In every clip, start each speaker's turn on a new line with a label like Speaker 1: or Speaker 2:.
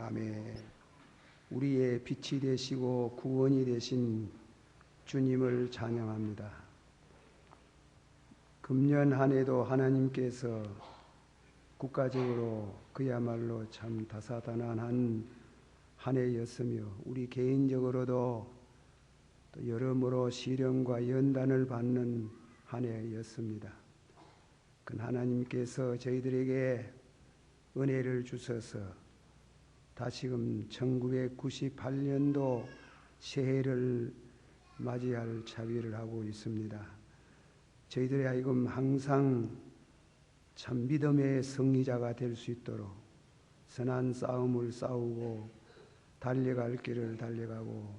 Speaker 1: 아멘. 우리의 빛이 되시고 구원이 되신 주님을 찬양합니다. 금년 한 해도 하나님께서 국가적으로 그야말로 참 다사다난한 한 해였으며 우리 개인적으로도 또 여러모로 시련과 연단을 받는 한 해였습니다. 그 하나님께서 저희들에게 은혜를 주셔서 다시금 1998년도 새해를 맞이할 차비를 하고 있습니다. 저희들의 하여금 항상 참 믿음의 승리자가 될 수 있도록 선한 싸움을 싸우고 달려갈 길을 달려가고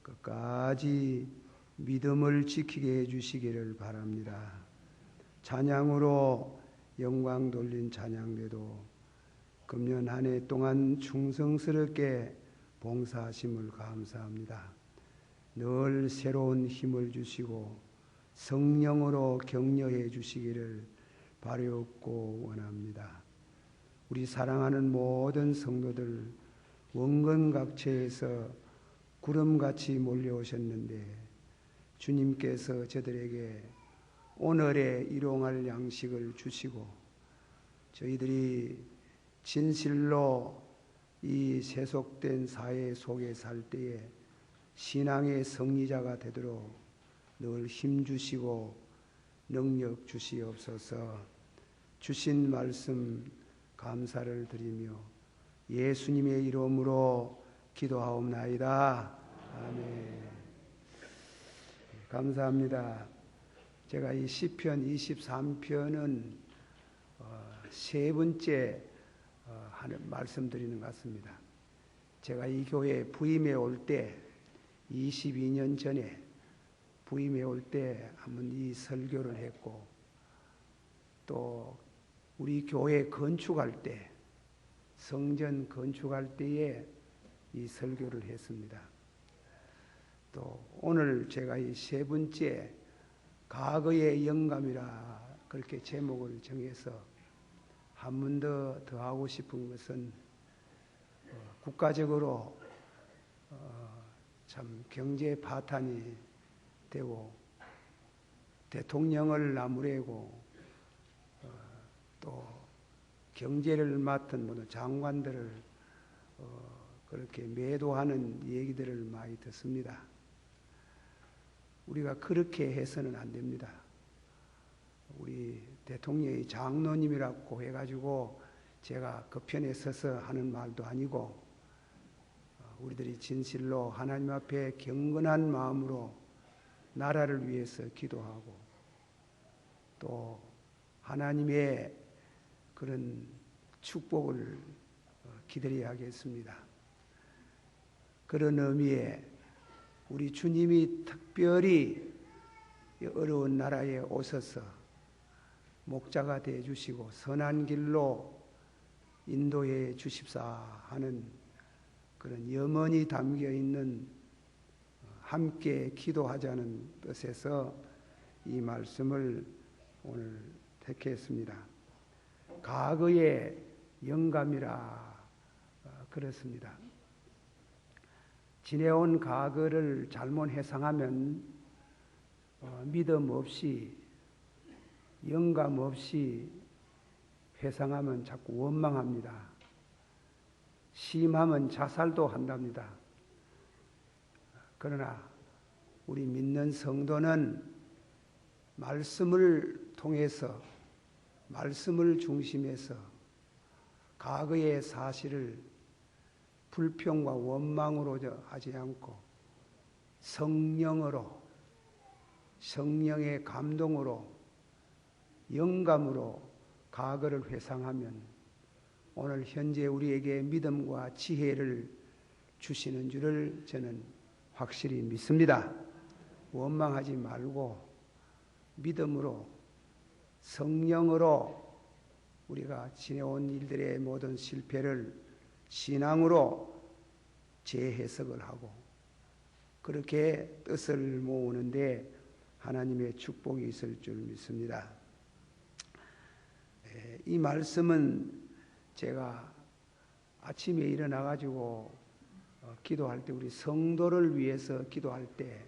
Speaker 1: 끝까지 믿음을 지키게 해주시기를 바랍니다. 찬양으로 영광 돌린 찬양대도 금년 한 해 동안 충성스럽게 봉사하심을 감사합니다. 늘 새로운 힘을 주시고 성령으로 격려해 주시기를 바라옵고 원합니다. 우리 사랑하는 모든 성도들 원근각처에서 구름같이 몰려오셨는데 주님께서 저들에게 오늘의 일용할 양식을 주시고 저희들이 진실로 이 세속된 사회 속에 살 때에 신앙의 승리자가 되도록 늘 힘주시고 능력 주시옵소서. 주신 말씀 감사를 드리며 예수님의 이름으로 기도하옵나이다. 아멘. 감사합니다. 제가 이 시편 23편은 세 번째 하는 말씀드리는 것 같습니다. 제가 이 교회에 부임해 올 때 22년 전에 부임해 올 때 한번 이 설교를 했고 또 우리 교회 건축할 때 성전 건축할 때에 이 설교를 했습니다. 또 오늘 제가 이 세 번째 과거의 영감이라 그렇게 제목을 정해서 한 번 더 하고 싶은 것은 국가적으로 참 경제 파탄이 되고 대통령을 나무래고 또 경제를 맡은 모든 장관들을 그렇게 매도하는 얘기들을 많이 듣습니다. 우리가 그렇게 해서는 안 됩니다. 우리 대통령이 장로님이라고 해가지고 제가 그 편에 서서 하는 말도 아니고 우리들이 진실로 하나님 앞에 경건한 마음으로 나라를 위해서 기도하고 또 하나님의 그런 축복을 기다려야 하겠습니다. 그런 의미에 우리 주님이 특별히 어려운 나라에 오셔서 목자가 되어 주시고 선한 길로 인도해 주십사 하는 그런 염원이 담겨 있는 함께 기도하자는 뜻에서 이 말씀을 오늘 택했습니다. 과거의 영감이라 그렇습니다. 지내온 과거를 잘못 회상하면 믿음 없이 영감 없이 회상하면 자꾸 원망합니다. 심하면 자살도 한답니다. 그러나 우리 믿는 성도는 말씀을 통해서 말씀을 중심해서 과거의 사실을 불평과 원망으로 하지 않고 성령으로 성령의 감동으로 영감으로 과거를 회상하면 오늘 현재 우리에게 믿음과 지혜를 주시는 줄을 저는 확실히 믿습니다. 원망하지 말고 믿음으로 성령으로 우리가 지내온 일들의 모든 실패를 신앙으로 재해석을 하고 그렇게 뜻을 모으는데 하나님의 축복이 있을 줄 믿습니다. 이 말씀은 제가 아침에 일어나 가지고 기도할 때, 우리 성도를 위해서 기도할 때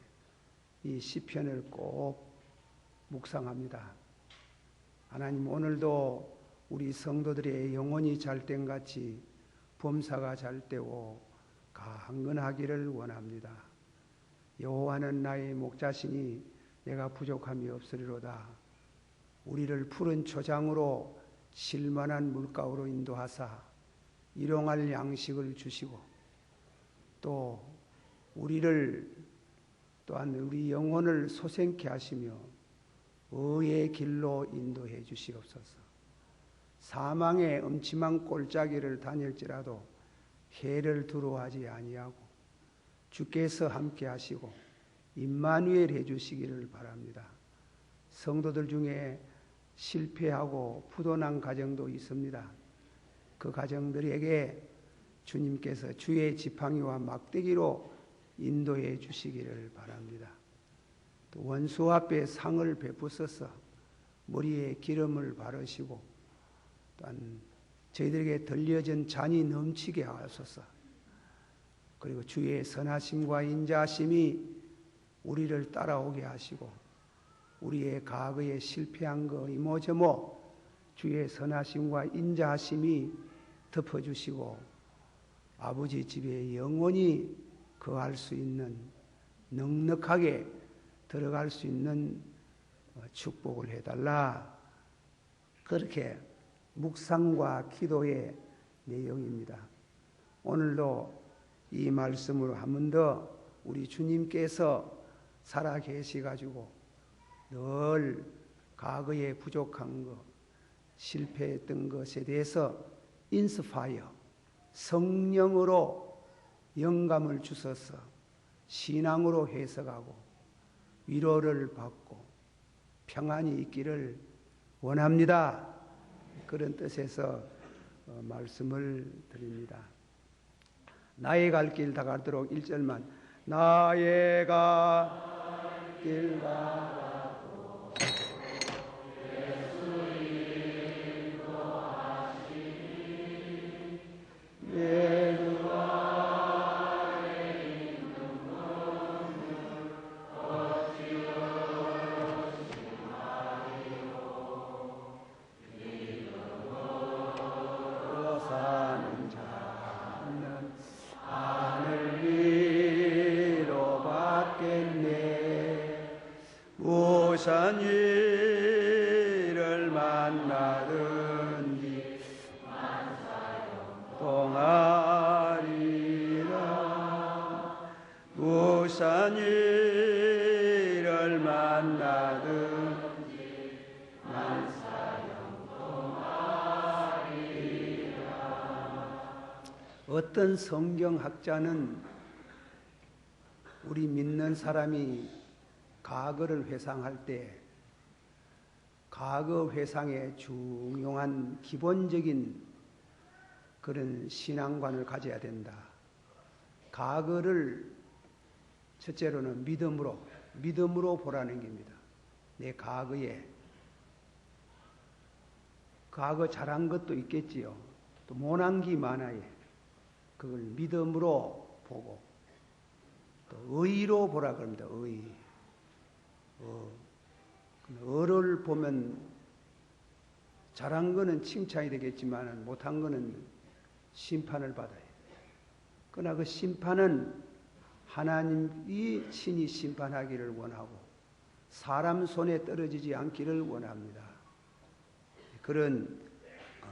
Speaker 1: 이 시편을 꼭 묵상합니다. 하나님, 오늘도 우리 성도들의 영혼이 잘된 같이 범사가 잘되고 강건하기를 원합니다. 여호와는 나의 목자시니 내가 부족함이 없으리로다. 우리를 푸른 초장으로 실만한 물가로 인도하사 일용할 양식을 주시고, 또 우리를 또한 우리 영혼을 소생케 하시며 의의 길로 인도해 주시옵소서. 사망의 음침한 골짜기를 다닐지라도 해를 두려워하지 아니하고 주께서 함께 하시고 임마누엘 해 주시기를 바랍니다. 성도들 중에 실패하고 부도난 가정도 있습니다. 그 가정들에게 주님께서 주의 지팡이와 막대기로 인도해 주시기를 바랍니다. 또 원수 앞에 상을 베푸셔서 머리에 기름을 바르시고, 또한 저희들에게 들려진 잔이 넘치게 하소서. 그리고 주의 선하심과 인자하심이 우리를 따라오게 하시고, 우리의 과거에 실패한 거 이모저모 주의 선하심과 인자하심이 덮어주시고, 아버지 집에 영원히 거할 수 있는, 넉넉하게 들어갈 수 있는 축복을 해달라. 그렇게 묵상과 기도의 내용입니다. 오늘도 이 말씀으로 한 번 더 우리 주님께서 살아 계시가지고 늘 과거에 부족한 것, 실패했던 것에 대해서 인스파이어, 성령으로 영감을 주셔서 신앙으로 해석하고 위로를 받고 평안이 있기를 원합니다. 그런 뜻에서 말씀을 드립니다. 나의 갈 길 다 가도록 1절만. 나의 갈 길 다 가도록 예수 인도하시니 예수 무슨 일을 만나든지 동하리라. 무슨 일을 만나든지 동하리라. 어떤 성경학자는 우리 믿는 사람이 과거를 회상할 때 과거 회상에 중요한 기본적인 그런 신앙관을 가져야 된다. 과거를 첫째로는 믿음으로 보라는 겁니다. 내 과거에 과거 잘한 것도 있겠지요. 또 못한 게 많아요. 그걸 믿음으로 보고 또 의로 보라 그럽니다. 의를 보면 잘한 거는 칭찬이 되겠지만 못한 거는 심판을 받아요. 그러나 그 심판은 하나님이 친히 심판하기를 원하고 사람 손에 떨어지지 않기를 원합니다. 그런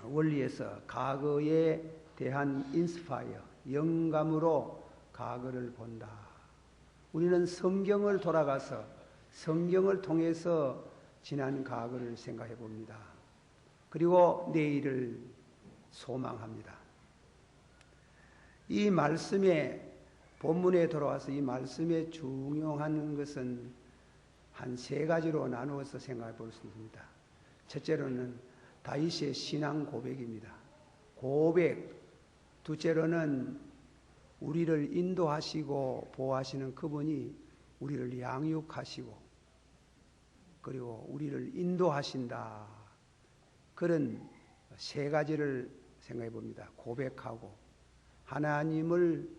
Speaker 1: 원리에서 과거에 대한 인스파이어, 영감으로 과거를 본다. 우리는 성경을 돌아가서 성경을 통해서 지난 과거를 생각해 봅니다. 그리고 내일을 소망합니다. 이 말씀에 본문에 돌아와서 이 말씀에 중요한 것은 한 세 가지로 나누어서 생각해 볼 수 있습니다. 첫째로는 다윗의 신앙 고백입니다. 고백. 둘째로는 우리를 인도하시고 보호하시는 그분이 우리를 양육하시고 그리고 우리를 인도하신다. 그런 세 가지를 생각해 봅니다. 고백하고 하나님은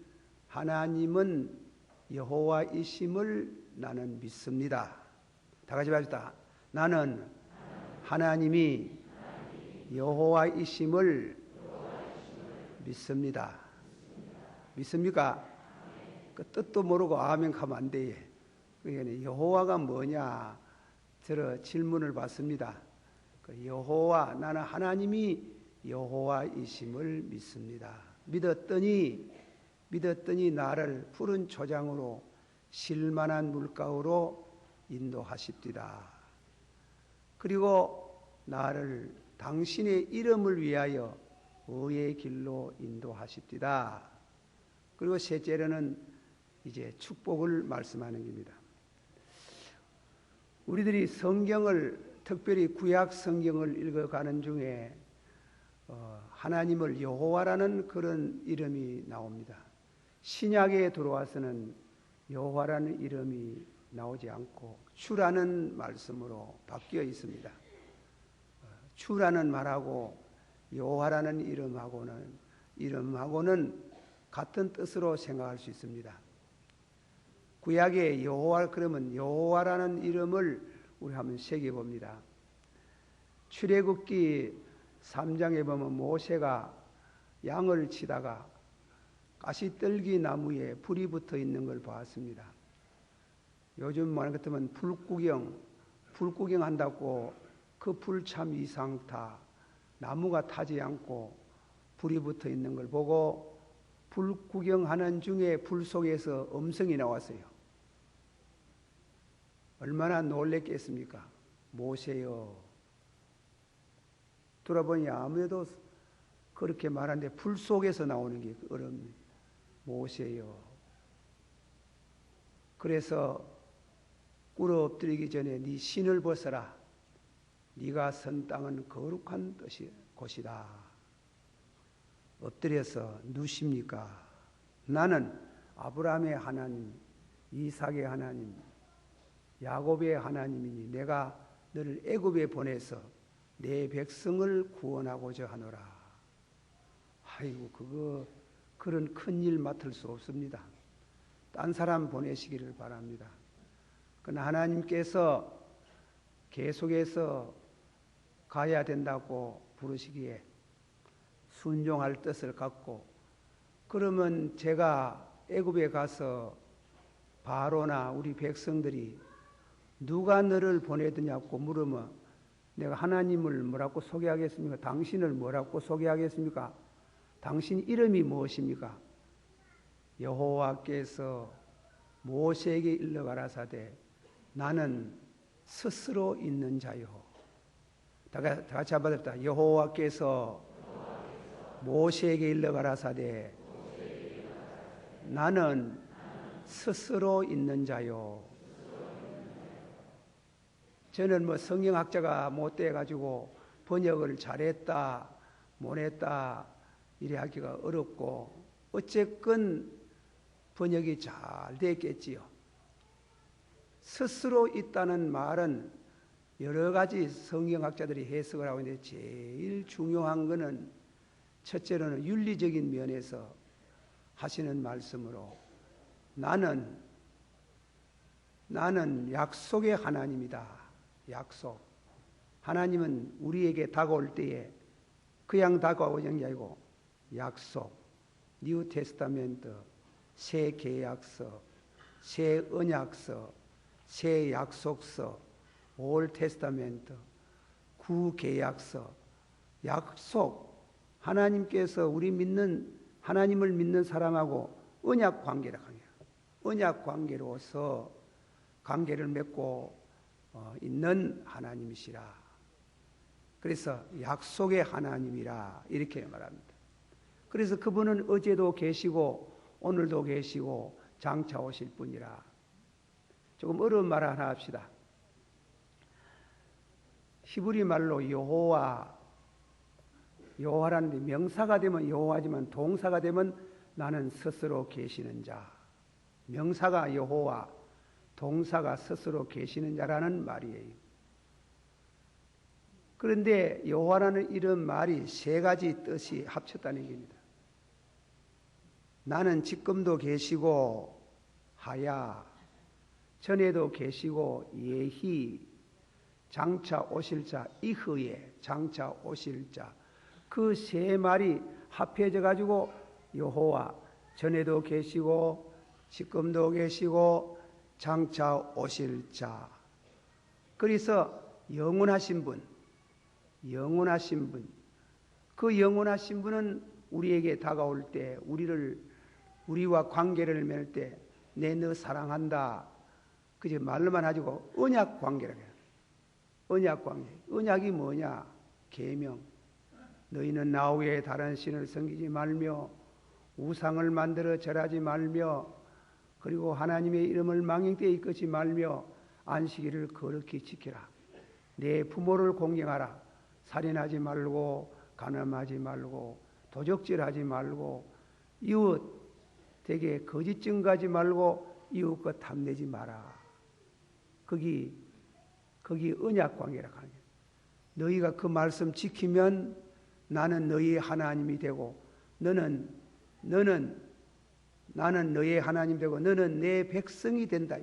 Speaker 1: 여호와이심을 나는 믿습니다. 다 같이 합시다. 나는 하나님이 여호와이심을 믿습니다. 믿습니까? 그 뜻도 모르고 아멘 하면 안 돼. 그러니까 여호와가 뭐냐? 저러 질문을 받습니다. 그 여호와, 나는 하나님이 여호와이심을 믿습니다. 믿었더니 나를 푸른 초장으로 실만한 물가로 인도하십디다. 그리고 나를 당신의 이름을 위하여 의의 길로 인도하십디다. 그리고 셋째로는 이제 축복을 말씀하는 겁니다. 우리들이 성경을, 특별히 구약 성경을 읽어가는 중에 하나님을 여호와라는 그런 이름이 나옵니다. 신약에 들어와서는 여호와라는 이름이 나오지 않고 주라는 말씀으로 바뀌어 있습니다. 주라는 말하고 여호와라는 이름하고는 같은 뜻으로 생각할 수 있습니다. 구약에 여호와, 그러면 여호와라는 이름을 우리 한번 새겨봅니다. 출애굽기 3장에 보면 모세가 양을 치다가 가시떨기 나무에 불이 붙어 있는 걸 보았습니다. 요즘 말하는 것 같으면 불구경 한다고 그 불 참 이상타, 나무가 타지 않고 불이 붙어 있는 걸 보고 불 구경하는 중에 불 속에서 음성이 나왔어요. 얼마나 놀랬겠습니까? 모세여. 돌아보니 아무래도 그렇게 말하는데 불 속에서 나오는 게 어렵니? 모세여. 그래서 꿇어 엎드리기 전에 네 신을 벗어라. 네가 선 땅은 거룩한 곳이다. 엎드려서 누십니까? 나는 아브라함의 하나님, 이삭의 하나님, 야곱의 하나님이니 내가 너를 애굽에 보내서 내 백성을 구원하고자 하노라. 아이고, 그런 큰 일 맡을 수 없습니다. 딴 사람 보내시기를 바랍니다. 그러나 하나님께서 계속해서 가야 된다고 부르시기에 순종할 뜻을 갖고, 그러면 제가 애굽에 가서 바로나 우리 백성들이 누가 너를 보내드냐고 물으면 내가 하나님을 뭐라고 소개하겠습니까? 당신을 뭐라고 소개하겠습니까? 당신 이름이 무엇입니까? 여호와께서 모세에게 일러 가라사대 나는 스스로 있는 자요. 다 같이 한번 합시다. 여호와께서 모세에게 일러 가라사대 나는 스스로 있는 자요. 저는 뭐 성경학자가 못 돼가지고 번역을 잘했다 못했다 이래 하기가 어렵고, 어쨌건 번역이 잘 됐겠지요. 스스로 있다는 말은 여러 가지 성경학자들이 해석을 하고 있는데 제일 중요한 것은 첫째로는 윤리적인 면에서 하시는 말씀으로 나는 약속의 하나님이다. 약속. 하나님은 우리에게 다가올 때에 그냥 다가오는 게 아니고 약속. 뉴 테스타멘트, 새 계약서, 새 언약서, 새 약속서, 올 테스타멘트, 구계약서, 약속. 하나님께서 하나님을 믿는 사람하고 언약 관계라 합니다. 언약 관계로서 관계를 맺고 있는 하나님이시라. 그래서 약속의 하나님이라 이렇게 말합니다. 그래서 그분은 어제도 계시고 오늘도 계시고 장차 오실 분이라. 조금 어려운 말 하나 합시다. 히브리 말로 여호와라는데 명사가 되면 여호와지만 동사가 되면 나는 스스로 계시는 자. 명사가 여호와, 동사가 스스로 계시는 자라는 말이에요. 그런데 여호와라는 이런 말이 세 가지 뜻이 합쳤다는 얘기입니다. 나는 지금도 계시고 하야, 전에도 계시고 예히, 장차 오실 자 이후에 장차 오실 자, 그 세 말이 합해져 가지고 여호와, 전에도 계시고 지금도 계시고 장차 오실 자. 그래서 영원하신 분, 영원하신 분, 그 영원하신 분은 우리에게 다가올 때, 우리와 관계를 맺을 때 내 너 사랑한다, 그저 말로만 하지고 언약 관계라고 해요. 언약 관계. 언약이 뭐냐? 계명. 너희는 나 외에 다른 신을 섬기지 말며 우상을 만들어 절하지 말며 그리고 하나님의 이름을 망령되이 이끄지 말며 안식일을 거룩히 지키라. 내 부모를 공경하라. 살인하지 말고 간음하지 말고 도적질하지 말고 이웃 되게 거짓 증거하지 말고 이웃 것 탐내지 마라. 거기 언약 관계라고 하는 거예요. 너희가 그 말씀 지키면 나는 너희의 하나님이 되고 나는 너희의 하나님 되고 너는 내 백성이 된다.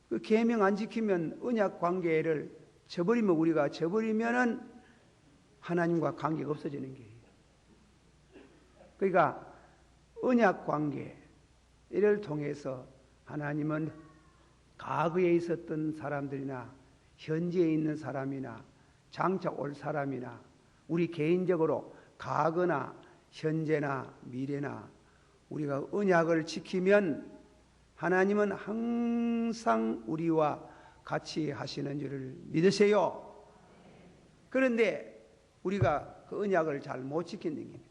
Speaker 1: 그 계명 안 지키면 언약 관계를 저버리면 우리가 저버리면은 하나님과 관계가 없어지는 거예요. 그러니까 언약 관계를 통해서 하나님은 과거에 있었던 사람들이나 현재에 있는 사람이나 장차 올 사람이나 우리 개인적으로 과거나 현재나 미래나 우리가 언약을 지키면 하나님은 항상 우리와 같이 하시는 줄을 믿으세요. 그런데 우리가 그 언약을 잘 못 지키는 겁니다.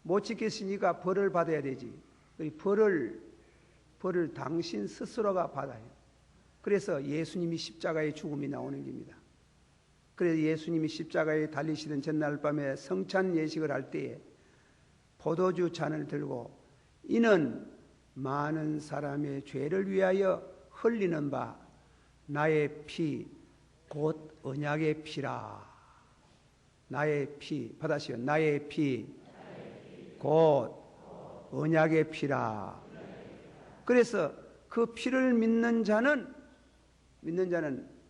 Speaker 1: 못 지켰으니까 벌을 받아야 되지. 벌을 당신 스스로가 받아요. 그래서 예수님이 십자가의 죽음이 나오는 겁니다. 그래서 예수님이 십자가에 달리시던 전날 밤에 성찬 예식을 할 때에 포도주 잔을 들고 이는 많은 사람의 죄를 위하여 흘리는 바 나의 피 곧 언약의 피라. 나의 피 받아시오. 나의 피 곧 언약의 피라. 그래서 그 피를 믿는 자는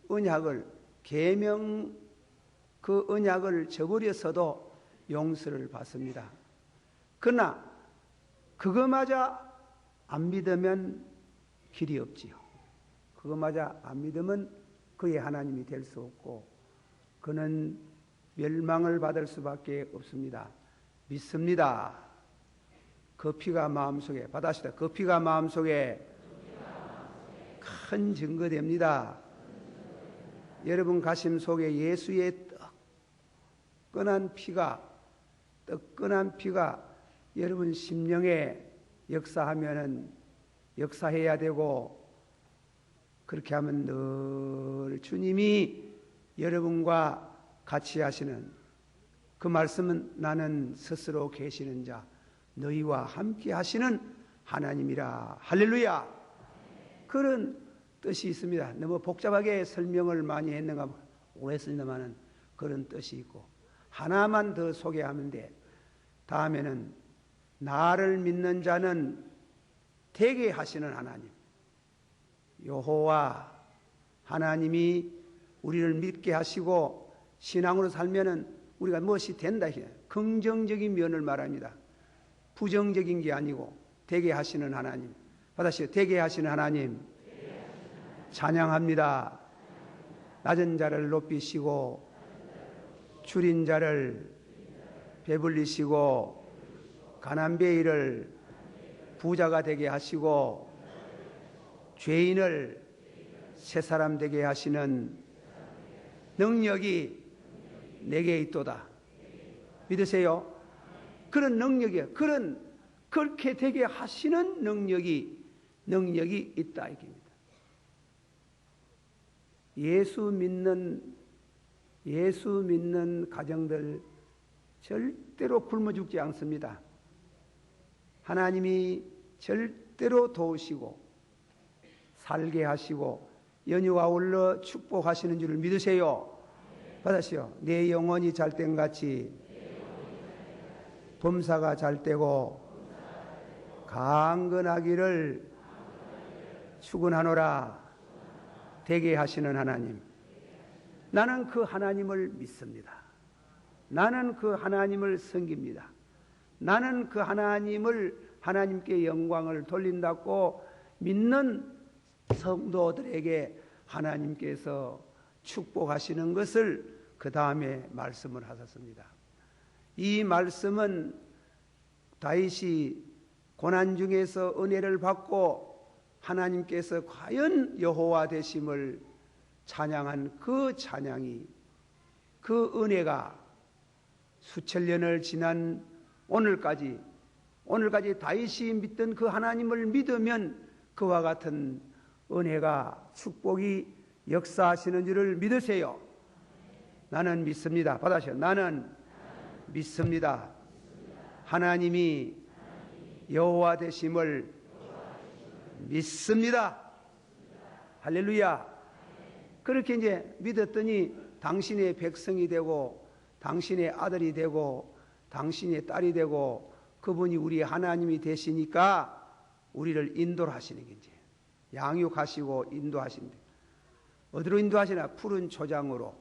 Speaker 1: 언약을 계명 그 언약을 저버려서도 용서를 받습니다. 그러나 그거마저 안 믿으면 길이 없지요. 그거마저 안 믿으면 그의 하나님이 될 수 없고 그는 멸망을 받을 수밖에 없습니다. 믿습니다. 그 피가 마음속에 받아시다. 그 피가 마음속에 큰 증거됩니다. 여러분 가심 속에 예수의 뜨끈한 피가 여러분 심령에 역사해야 되고 그렇게 하면 늘 주님이 여러분과 같이 하시는 그 말씀은 나는 스스로 계시는 자 너희와 함께 하시는 하나님이라. 할렐루야. 그런 뜻이 있습니다. 너무 복잡하게 설명을 많이 했는가 오했습니다만은 그런 뜻이 있고 하나만 더 소개하면 돼. 다음에는 나를 믿는 자는 되게 하시는 하나님 여호와 하나님이 우리를 믿게 하시고 신앙으로 살면은 우리가 무엇이 된다. 긍정적인 면을 말합니다. 부정적인 게 아니고 되게 하시는 하나님 받아시오. 되게 하시는 하나님 찬양합니다. 낮은 자를 높이시고 줄인 자를 배불리시고 가난뱅이를 부자가 되게 하시고 죄인을 새사람 되게 하시는 능력이 내게 있도다. 믿으세요? 그런 능력이에요. 그렇게 되게 하시는 능력이 있다 이겁니다. 예수 믿는 가정들 절대로 굶어 죽지 않습니다. 하나님이 절대로 도우시고 살게 하시고 연휴가 아울러 축복하시는 줄을 믿으세요. 받으시오. 내 영혼이 잘된 같이 범사가 잘 되고 강건하기를 축원하노라. 되게 하시는 하나님, 나는 그 하나님을 믿습니다. 나는 그 하나님을 섬깁니다. 나는 그 하나님께 영광을 돌린다고 믿는 성도들에게 하나님께서 축복하시는 것을 그 다음에 말씀을 하셨습니다. 이 말씀은 다윗이 고난 중에서 은혜를 받고 하나님께서 과연 여호와 되심을 찬양한 그 찬양이, 그 은혜가 수천 년을 지난 오늘까지 다윗이 믿던 그 하나님을 믿으면 그와 같은 은혜가, 축복이 역사하시는 줄을 믿으세요. 나는 믿습니다. 받아주세요. 나는 믿습니다. 하나님이 여호와 되심을 믿습니다. 할렐루야. 그렇게 이제 믿었더니 당신의 백성이 되고 당신의 아들이 되고 당신의 딸이 되고 그분이 우리 하나님이 되시니까 우리를 인도를 하시는 게 이제 양육하시고 인도하신대. 어디로 인도하시나? 푸른 초장으로.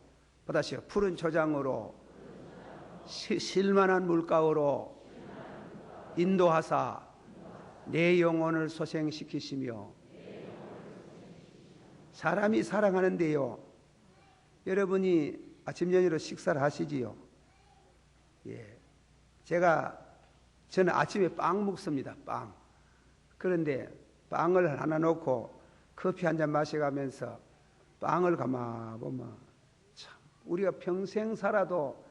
Speaker 1: 받아시오. 푸른 초장으로 실만한 물가로 인도하사 내 영혼을 소생시키시며. 사람이 사랑하는데요, 여러분이 아침 저녁으로 식사를 하시지요? 예. 저는 아침에 빵 먹습니다. 빵. 그런데 빵을 하나 놓고 커피 한 잔 마셔가면서 빵을 가만 보면 참 우리가 평생 살아도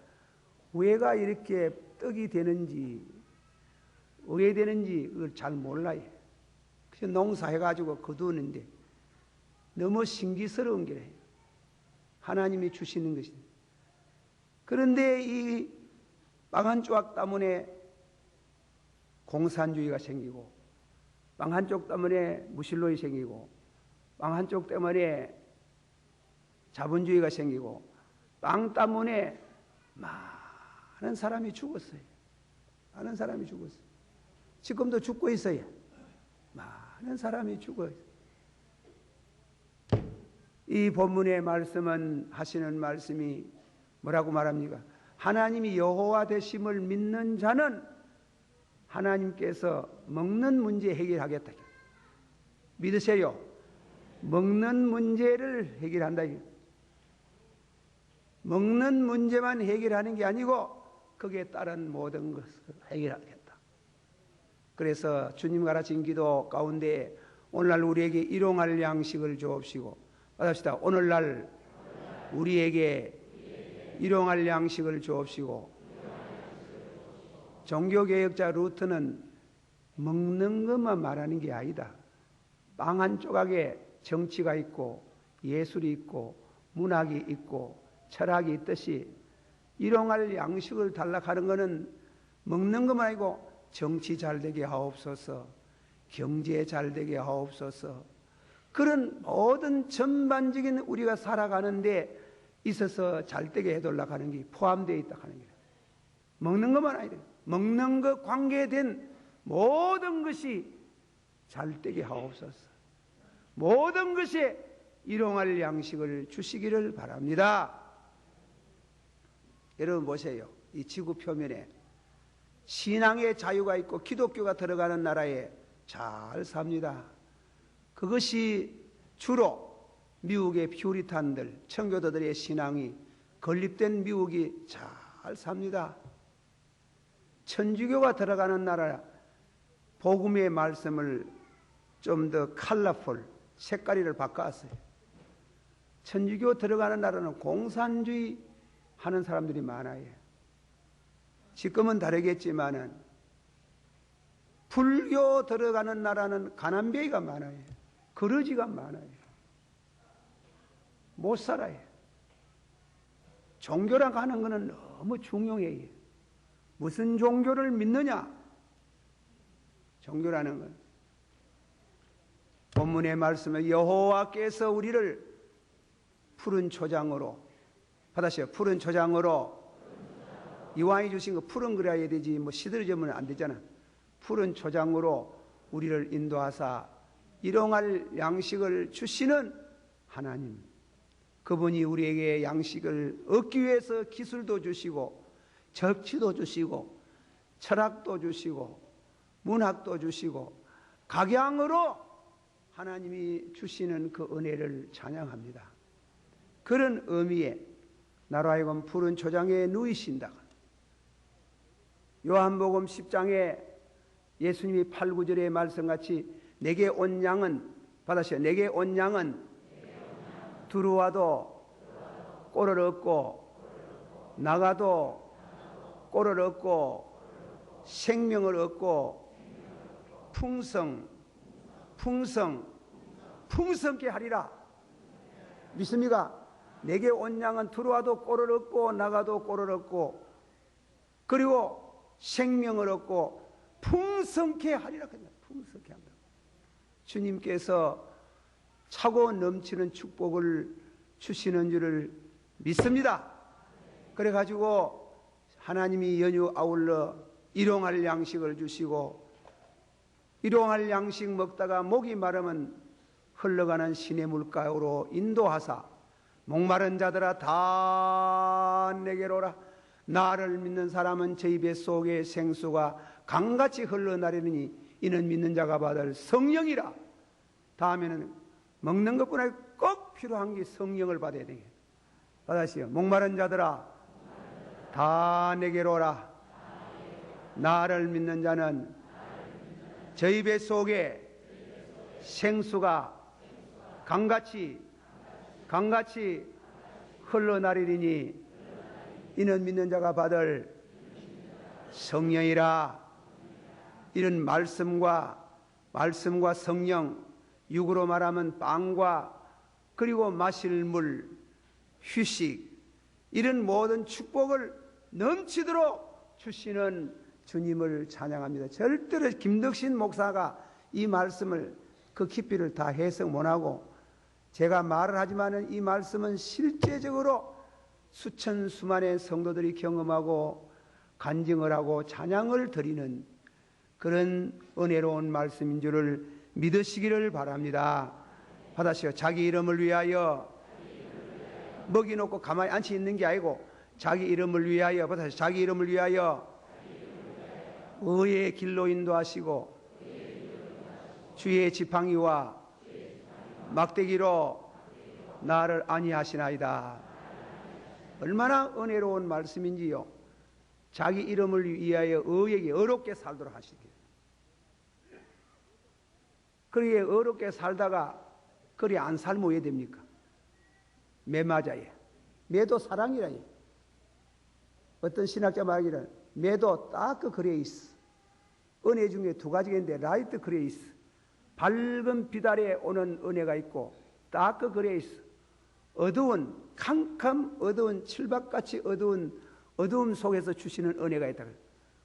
Speaker 1: 왜가 이렇게 떡이 되는지, 왜 되는지 그걸 잘 몰라요. 그래서 농사해가지고 거두는데 너무 신기스러운 게 하나님이 주시는 것입니다. 그런데 이 빵 한 조각 때문에 공산주의가 생기고, 빵 한 쪽 때문에 무신론이 생기고, 빵 한 쪽 때문에 자본주의가 생기고, 빵 때문에 많은 사람이 죽었어요. 많은 사람이 죽었어요. 지금도 죽고 있어요. 많은 사람이 죽어요. 이 본문의 말씀은, 하시는 말씀이 뭐라고 말합니까? 하나님이 여호와 되심을 믿는 자는 하나님께서 먹는 문제 해결하겠다. 믿으세요? 먹는 문제를 해결한다. 먹는 문제만 해결하는 게 아니고 거기에 따른 모든 것을 해결하겠다. 그래서 주님 가르친 기도 가운데 오늘날 우리에게 일용할 양식을 주옵시고, 받읍시다. 오늘날 우리에게 일용할 양식을 주옵시고. 종교개혁자 루트는 먹는 것만 말하는 게 아니다. 빵 한 조각에 정치가 있고 예술이 있고 문학이 있고 철학이 있듯이 일용할 양식을 달라하는 것은 먹는 것만 아니고 정치 잘 되게 하옵소서, 경제 잘 되게 하옵소서, 그런 모든 전반적인 우리가 살아가는데 있어서 잘 되게 해달라고 하는 게 포함되어 있다고 하는 거예요. 먹는 것만 아니라 먹는 것 관계된 모든 것이 잘 되게 하옵소서, 모든 것에 일용할 양식을 주시기를 바랍니다. 여러분 보세요. 이 지구 표면에 신앙의 자유가 있고 기독교가 들어가는 나라에 잘 삽니다. 그것이 주로 미국의 퓨리탄들, 청교도들의 신앙이 건립된 미국이 잘 삽니다. 천주교가 들어가는 나라, 복음의 말씀을 좀 더 컬러풀, 색깔을 바꿨어요. 천주교 들어가는 나라는 공산주의 하는 사람들이 많아요. 지금은 다르겠지만은 불교 들어가는 나라는 가난뱅이가 많아요. 거러지가 많아요. 못 살아요. 종교라고 하는 것은 너무 중요해요. 무슨 종교를 믿느냐? 종교라는 건 본문의 말씀에 여호와께서 우리를 푸른 초장으로, 받으세요. 푸른 초장으로 이왕이 주신 거 푸른 그래야 되지 뭐 시들어지면 안 되잖아. 푸른 초장으로 우리를 인도하사 일용할 양식을 주시는 하나님, 그분이 우리에게 양식을 얻기 위해서 기술도 주시고 접시도 주시고 철학도 주시고 문학도 주시고 각양으로 하나님이 주시는 그 은혜를 찬양합니다. 그런 의미에 나로 하여금 푸른 초장에 누이신다. 요한복음 10장에 예수님이 8, 9절의 말씀같이 내게 온 양은 받으시오. 내게 온 양은 들어와도 꼴을 얻고 나가도 꼴을 얻고 생명을 얻고 풍성케 하리라. 믿습니까? 내게 온 양은 들어와도 꼴을 얻고 나가도 꼴을 얻고 그리고 생명을 얻고 풍성케 하리라. 풍성케 한다. 주님께서 차고 넘치는 축복을 주시는 줄을 믿습니다. 그래가지고 하나님이 연휴 아울러 일용할 양식을 주시고 일용할 양식 먹다가 목이 마르면 흘러가는 시내 물가로 인도하사 목마른 자들아 다 내게로 오라. 나를 믿는 사람은 저희 뱃속에 생수가 강같이 흘러나리니 이는 믿는 자가 받을 성령이라. 다음에는 먹는 것뿐 아니라 꼭 필요한 게 성령을 받아야 되게. 받으시오. 목마른 자들아 다 내게로 오라. 나를 믿는 자는 저희 뱃속에 생수가 강같이 흘러나리니 이는 믿는 자가 받을 성령이라. 이런 말씀과 성령, 육으로 말하면 빵과 그리고 마실 물, 휴식, 이런 모든 축복을 넘치도록 주시는 주님을 찬양합니다. 절대로 김덕신 목사가 이 말씀을 그 깊이를 다 해석 못하고 제가 말을 하지만은 이 말씀은 실제적으로 수천 수만의 성도들이 경험하고 간증을 하고 찬양을 드리는 그런 은혜로운 말씀인 줄을 믿으시기를 바랍니다. 받으시오. 자기 이름을 위하여 먹이놓고 가만히 앉혀 있는 게 아니고 자기 이름을 위하여 받으시오. 자기 이름을 위하여 의의 길로 인도하시고 주의 지팡이와 막대기로 나를 안위하시나이다. 얼마나 은혜로운 말씀인지요. 자기 이름을 위하여 의에게 어렵게 살도록 하시기. 그렇게 어렵게 살다가 그리 안 살면 왜 됩니까? 매 맞아요. 매도 사랑이라. 어떤 신학자 말하기를 매도 딱 그 글에 있어. 은혜 중에 두 가지가 있는데 라이트 글에 있어. 밝은 빛 아래 오는 은혜가 있고 딱 그 글에 있어. 어두운 캄캄 어두운 칠박같이 어두움 속에서 주시는 은혜가 있다.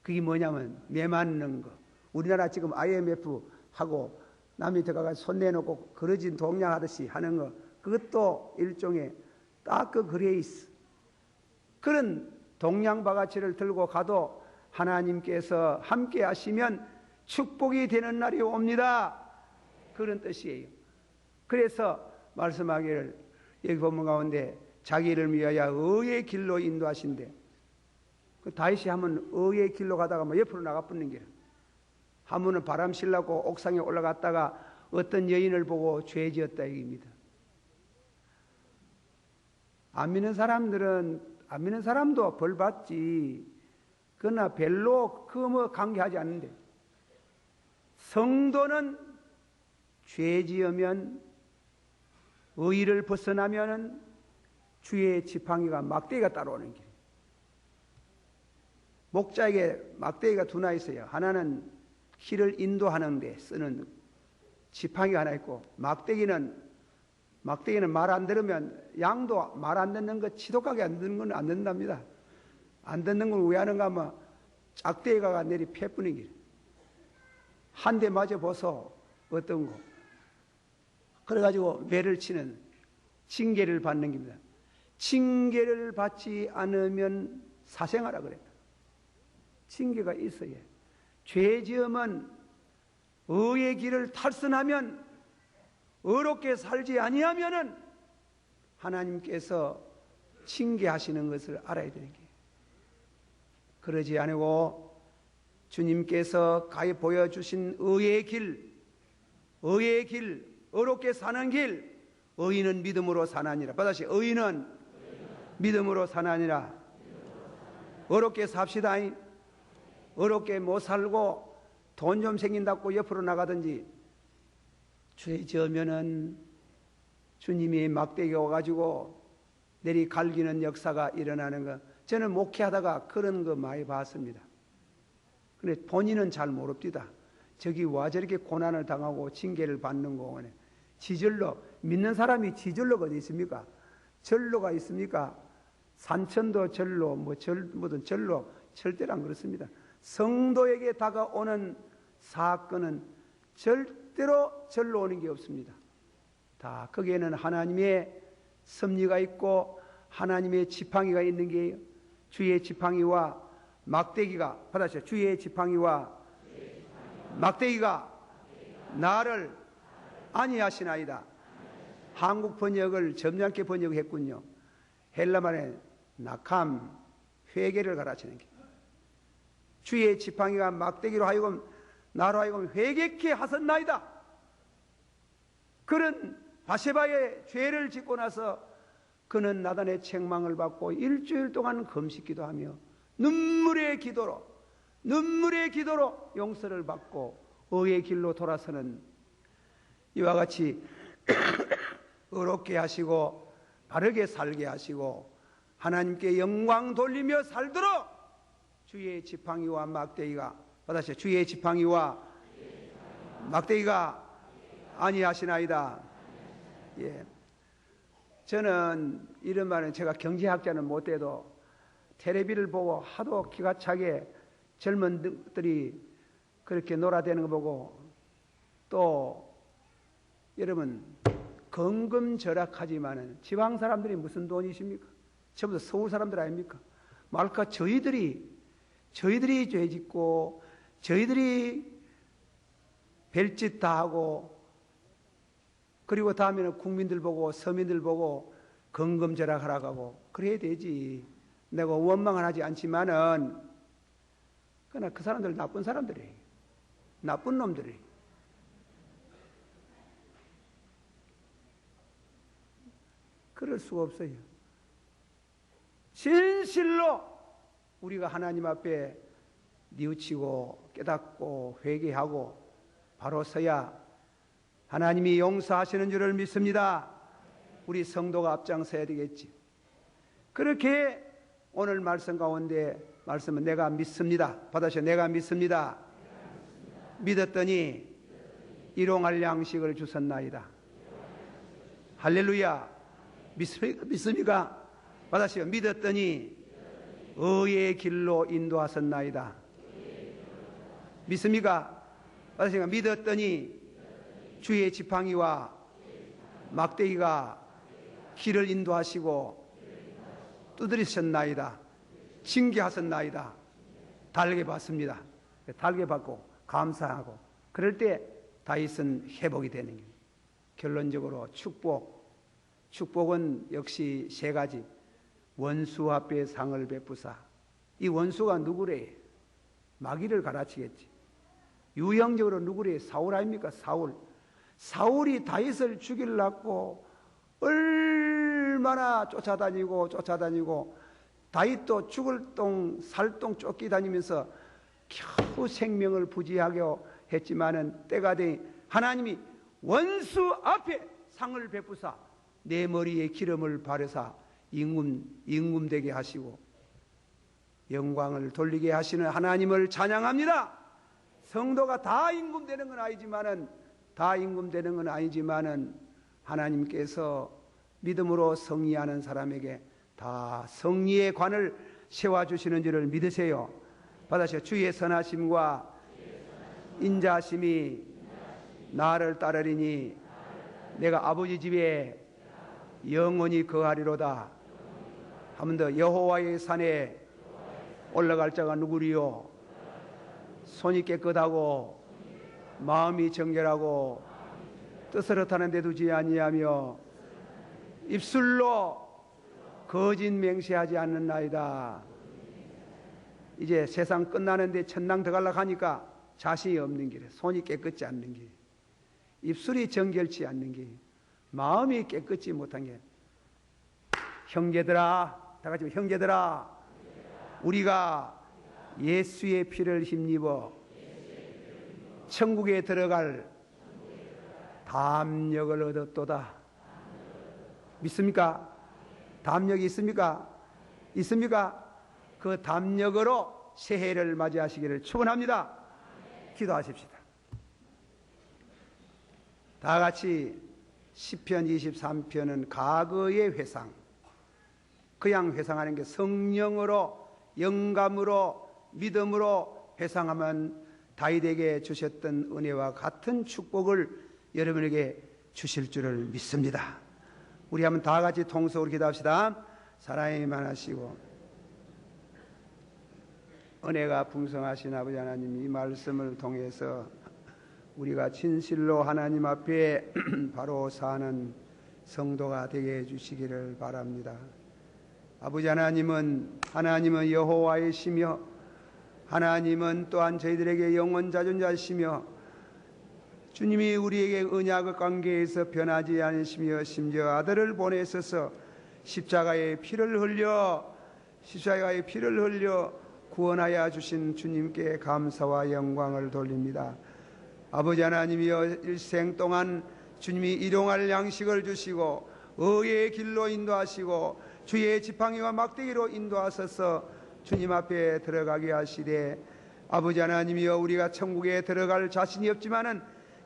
Speaker 1: 그게 뭐냐면 매 맞는 거. 우리나라 지금 IMF 하고 남이 들어가서 손 내놓고 그러진 동냥하듯이 하는 거, 그것도 일종의 딱 그 글에 있어. 그런 동냥바가지를 들고 가도 하나님께서 함께 하시면 축복이 되는 날이 옵니다. 그런 뜻이에요. 그래서 말씀하기를 여기 본문 가운데 자기를 위하여 의의 길로 인도하신대. 그 다윗이 하면 의의 길로 가다가 뭐 옆으로 나가붙는 길. 하면은 바람 실라고 옥상에 올라갔다가 어떤 여인을 보고 죄 지었다 얘기입니다. 안 믿는 사람도 벌 받지. 그러나 별로 그 뭐 관계하지 않는데 성도는 죄 지으면 의의를 벗어나면은 주의 지팡이가 막대기가 따라오는 길. 목자에게 막대기가 두나 있어요. 하나는 길을 인도하는 데 쓰는 지팡이가 하나 있고 막대기는 말 안 들으면 양도 말 안 듣는 거 지독하게 안 듣는 건 안 된답니다. 안 듣는 건 왜 하는가 하면 짝대기가 내리 패뿌는 길. 한 대 맞아 보소 어떤 거. 그래가지고 매를 치는 징계를 받는 겁니다. 징계를 받지 않으면 사생하라 그랬다. 징계가 있어야 해요. 죄 지으면 의의 길을 탈선하면 의롭게 살지 아니하면은 하나님께서 징계하시는 것을 알아야 되는 게, 그러지 않고 주님께서 가히 보여주신 의의 길, 의롭게 사는 길, 의인은 믿음으로 사나니라. 다시 의인은 믿음으로 사나니라. 의롭게 삽시다. 의롭게 못 살고 돈 좀 생긴다고 옆으로 나가든지, 죄 지으면은 주님이 막대기가 와가지고 내리 갈기는 역사가 일어나는 거, 저는 목회하다가 그런 거 많이 봤습니다. 근데 본인은 잘 모릅니다. 저기 와 저렇게 고난을 당하고 징계를 받는 거. 지절로, 믿는 사람이 지절로가 어디 있습니까? 절로가 있습니까? 산천도 절로, 뭐든 절로, 절대로 안 그렇습니다. 성도에게 다가오는 사건은 절대로 절로 오는 게 없습니다. 다 거기에는 하나님의 섭리가 있고 하나님의 지팡이가 있는 게예요. 주의 지팡이와 막대기가, 받아주세요. 주의 지팡이와 막대기가 나를 아니하시나이다. 한국 번역을 점잖게 번역했군요. 헬라말에 낙함, 회개를 가르치는 게, 주의 지팡이가 막대기로 하여금 나로 하여금 회개케 하셨나이다. 그런 바세바의 죄를 짓고 나서 그는 나단의 책망을 받고 일주일 동안 금식기도 하며 눈물의 기도로 용서를 받고 의의 길로 돌아서는, 이와 같이 의롭게 하시고 바르게 살게 하시고 하나님께 영광 돌리며 살도록 주의 지팡이와 막대기가, 받아주세요. 주의 지팡이와 막대기가 아니하시나이다. 예. 저는 이런 말은, 제가 경제학자는 못돼도 텔레비를 보고 하도 기가 차게 젊은들이 그렇게 놀아대는 거 보고, 또 여러분 건금절약하지만은 지방 사람들이 무슨 돈이십니까? 전부 다 서울 사람들 아닙니까? 말까 저희들이 죄짓고 저희들이 별짓 다 하고, 그리고 다음에는 국민들 보고 서민들 보고 건금절약하라고 하고 그래야 되지. 내가 원망은 하지 않지만은 그러나 그 사람들 나쁜 사람들이, 나쁜 놈들이. 그럴 수가 없어요. 진실로 우리가 하나님 앞에 뉘우치고 깨닫고 회개하고 바로 서야 하나님이 용서하시는 줄을 믿습니다. 우리 성도가 앞장서야 되겠지. 그렇게 오늘 말씀 가운데 말씀은 내가 믿습니다. 받아주세요. 내가 믿습니다. 믿었더니 일용할 양식을 주셨나이다. 할렐루야. 믿습니까? 받아주세요. 믿었더니 의의 길로 인도하셨나이다. 믿습니까? 받아주세요. 믿었더니 주의 지팡이와 막대기가 길을 인도하시고 두드리셨나이다. 징계하셨나이다. 달게 받습니다. 달게 받고 감사하고, 그럴 때 다윗은 회복이 되는 거예요. 결론적으로 축복은 역시 세 가지. 원수 앞에 상을 베푸사. 이 원수가 누구래? 마귀를 가르치겠지. 유형적으로 누구래? 사울 아닙니까? 사울이 다윗을 죽이려고 얼마나 쫓아다니고 다윗도 죽을 똥 살똥 쫓기다니면서 겨우 생명을 부지하게 했지만은 때가 되니 하나님이 원수 앞에 상을 베푸사 내 머리에 기름을 바르사 임금되게 하시고 영광을 돌리게 하시는 하나님을 찬양합니다. 성도가 다 임금되는 건 아니지만은 하나님께서 믿음으로 성리하는 사람에게 다 성리의 관을 세워주시는 줄을 믿으세요. 받으세요. 주의 선하심과 인자하심이 나를 따르리니 내가 아버지 집에 영원히 거하리로다. 한 번 더. 여호와의 산에 올라갈 자가 누구리요? 손이 깨끗하고 마음이 정결하고 뜻을 헛하는 데 두지 아니하며 입술로 거짓 맹세하지 않는나이다. 이제 세상 끝나는데 천당 들어가려고 하니까 자신이 없는 길에 손이 깨끗지 않는 길, 입술이 정결치 않는 길, 마음이 깨끗지 못한 게, 형제들아, 다 같이 형제들아, 우리가 예수의 피를 힘입어 천국에 들어갈 담력을 얻었도다. 믿습니까? 담력이 있습니까? 있습니까? 그 담력으로 새해를 맞이하시기를 축원합니다. 기도하십시다. 다 같이 시편 23편은 과거의 회상, 그냥 회상하는 게 성령으로, 영감으로, 믿음으로 회상하면 다윗에게 주셨던 은혜와 같은 축복을 여러분에게 주실 줄을 믿습니다. 우리 한번 다 같이 통성으로 기도합시다. 사랑이 많으시고 은혜가 풍성하신 아버지 하나님, 이 말씀을 통해서 우리가 진실로 하나님 앞에 바로 사는 성도가 되게 해주시기를 바랍니다. 아버지 하나님은 여호와이시며 하나님은 또한 저희들에게 영원 자존자시며 주님이 우리에게 언약 관계에서 변하지 않으시며 심지어 아들을 보내셔서 십자가의 피를 흘려 구원하여 주신 주님께 감사와 영광을 돌립니다. 아버지 하나님이여, 일생 동안 주님이 일용할 양식을 주시고 의의 길로 인도하시고 주의 지팡이와 막대기로 인도하셔서 주님 앞에 들어가게 하시되, 아버지 하나님이여, 우리가 천국에 들어갈 자신이 없지만은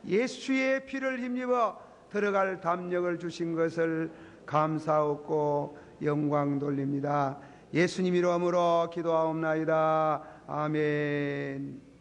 Speaker 1: 예수의 피를 힘입어 들어갈 담력을 주신 것을 감사하고 영광 돌립니다. 예수님 이름으로 기도하옵나이다. 아멘.